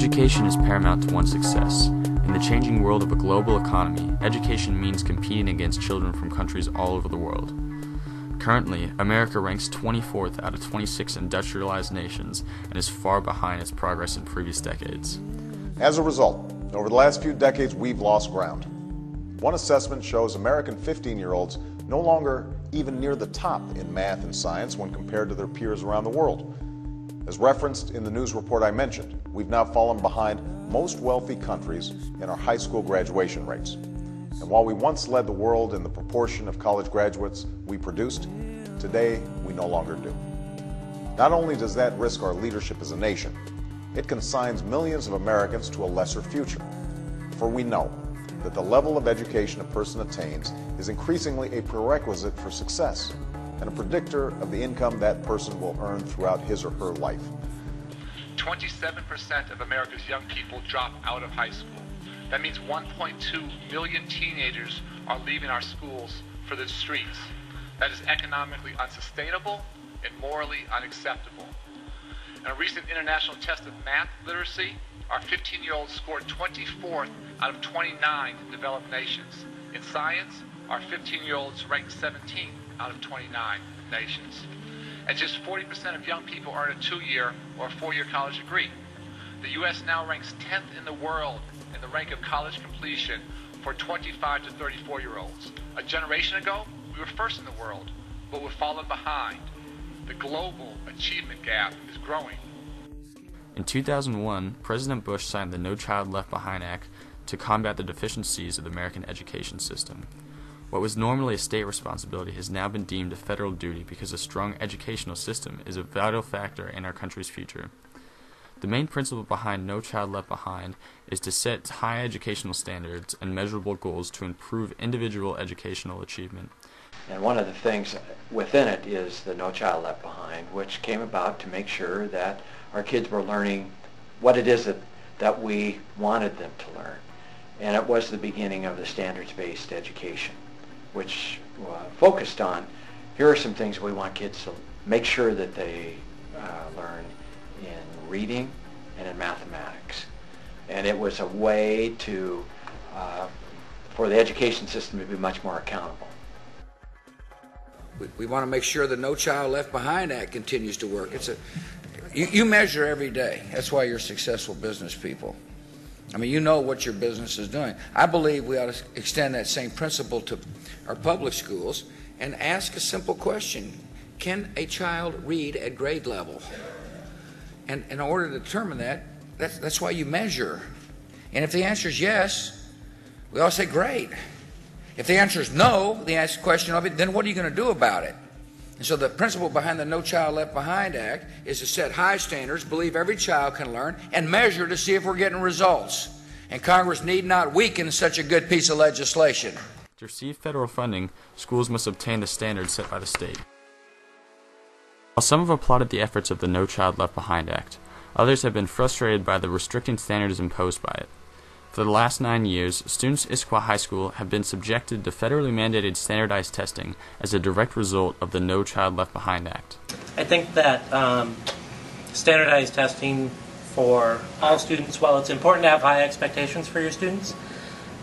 Education is paramount to one's success. In the changing world of a global economy, education means competing against children from countries all over the world. Currently, America ranks 24th out of 26 industrialized nations and is far behind its progress in previous decades. As a result, over the last few decades, we've lost ground. One assessment shows American 15-year-olds no longer even near the top in math and science when compared to their peers around the world. As referenced in the news report I mentioned, we've now fallen behind most wealthy countries in our high school graduation rates. And while we once led the world in the proportion of college graduates we produced, today we no longer do. Not only does that risk our leadership as a nation, it consigns millions of Americans to a lesser future. For we know that the level of education a person attains is increasingly a prerequisite for success and a predictor of the income that person will earn throughout his or her life. 27% of America's young people drop out of high school. That means 1.2 million teenagers are leaving our schools for the streets. That is economically unsustainable and morally unacceptable. In a recent international test of math literacy, our 15-year-olds scored 24th out of 29 developed nations. In science, our 15-year-olds ranked 17th out of 29 nations. And just 40% of young people earn a 2-year or 4-year college degree. The U.S. now ranks 10th in the world in the rank of college completion for 25 to 34-year-olds. A generation ago, we were first in the world, but we've fallen behind. The global achievement gap is growing. In 2001, President Bush signed the No Child Left Behind Act to combat the deficiencies of the American education system. What was normally a state responsibility has now been deemed a federal duty because a strong educational system is a vital factor in our country's future. The main principle behind No Child Left Behind is to set high educational standards and measurable goals to improve individual educational achievement. And one of the things within it is the No Child Left Behind, which came about to make sure that our kids were learning what it is that we wanted them to learn. And it was the beginning of the standards-based education, which focused on, here are some things we want kids to make sure that they learn in reading and in mathematics. And it was a way to, for the education system to be much more accountable. We want to make sure the No Child Left Behind Act continues to work. You measure every day. That's why you're successful business people. I mean, you know what your business is doing. I believe we ought to extend that same principle to our public schools and ask a simple question. Can a child read at grade level? And in order to determine that, that's why you measure. And if the answer is yes, we all say great. If the answer is no, the question will be, then what are you going to do about it? And so the principle behind the No Child Left Behind Act is to set high standards, believe every child can learn, and measure to see if we're getting results. And Congress need not weaken such a good piece of legislation. To receive federal funding, schools must obtain the standards set by the state. While some have applauded the efforts of the No Child Left Behind Act, others have been frustrated by the restricting standards imposed by it. For the last 9 years, students at Issaquah High School have been subjected to federally mandated standardized testing as a direct result of the No Child Left Behind Act. I think that standardized testing for all students, while it's important to have high expectations for your students,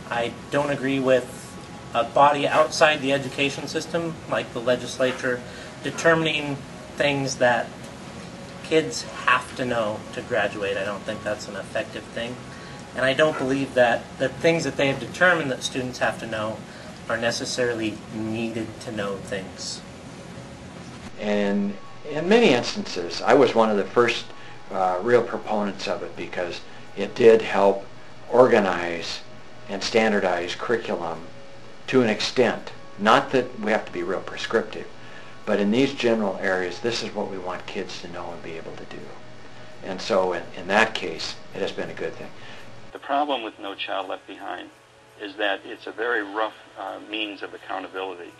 I don't agree with a body outside the education system, like the legislature, determining things that kids have to know to graduate. I don't think that's an effective thing. And I don't believe that the things that they have determined that students have to know are necessarily needed to know things. And in many instances, I was one of the first real proponents of it because it did help organize and standardize curriculum to an extent. Not that we have to be real prescriptive, but in these general areas, this is what we want kids to know and be able to do. And so in that case, it has been a good thing. The problem with No Child Left Behind is that it's a very rough means of accountability.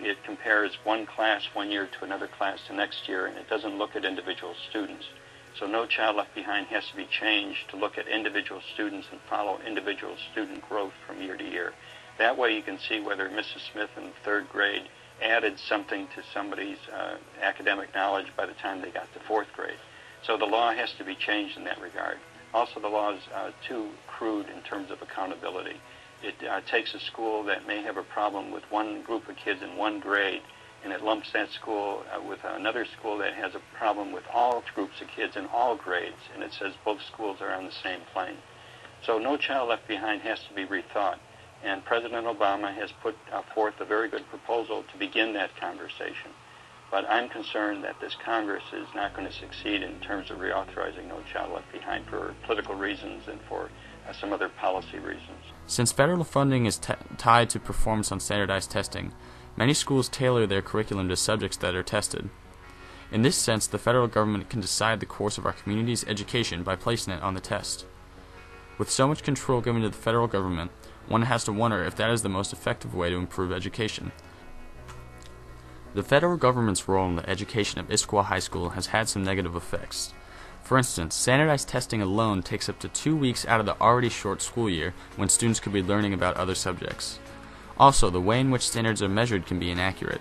It compares one class one year to another class the next year, and it doesn't look at individual students. So No Child Left Behind has to be changed to look at individual students and follow individual student growth from year to year. That way you can see whether Mrs. Smith in third grade added something to somebody's academic knowledge by the time they got to fourth grade. So the law has to be changed in that regard. Also, the law is too crude in terms of accountability. It takes a school that may have a problem with one group of kids in one grade, and it lumps that school with another school that has a problem with all groups of kids in all grades, and it says both schools are on the same plane. So No Child Left Behind has to be rethought, and President Obama has put forth a very good proposal to begin that conversation. But I'm concerned that this Congress is not going to succeed in terms of reauthorizing No Child Left Behind for political reasons and for some other policy reasons. Since federal funding is tied to performance on standardized testing, many schools tailor their curriculum to subjects that are tested. In this sense, the federal government can decide the course of our community's education by placing it on the test. With so much control given to the federal government, one has to wonder if that is the most effective way to improve education. The federal government's role in the education of Issaquah High School has had some negative effects. For instance, standardized testing alone takes up to 2 weeks out of the already short school year when students could be learning about other subjects. Also, the way in which standards are measured can be inaccurate.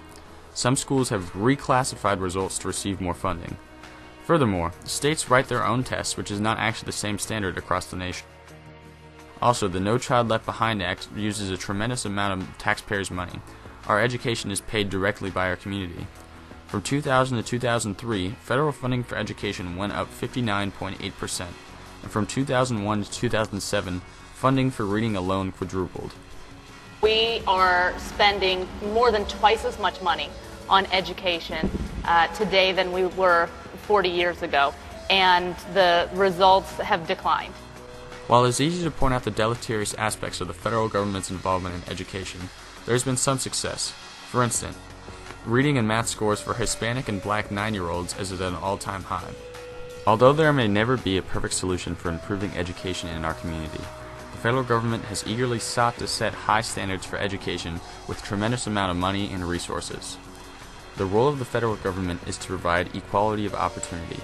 Some schools have reclassified results to receive more funding. Furthermore, states write their own tests, which is not actually the same standard across the nation. Also, the No Child Left Behind Act uses a tremendous amount of taxpayers' money. Our education is paid directly by our community. From 2000 to 2003, federal funding for education went up 59.8%, and from 2001 to 2007, funding for reading alone quadrupled. We are spending more than twice as much money on education today than we were 40 years ago, and the results have declined. While it is easy to point out the deleterious aspects of the federal government's involvement in education, there has been some success. For instance, reading and math scores for Hispanic and Black 9-year-olds is at an all-time high. Although there may never be a perfect solution for improving education in our community, the federal government has eagerly sought to set high standards for education with a tremendous amount of money and resources. The role of the federal government is to provide equality of opportunity.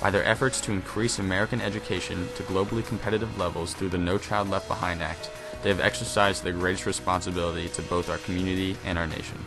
By their efforts to increase American education to globally competitive levels through the No Child Left Behind Act, they have exercised their greatest responsibility to both our community and our nation.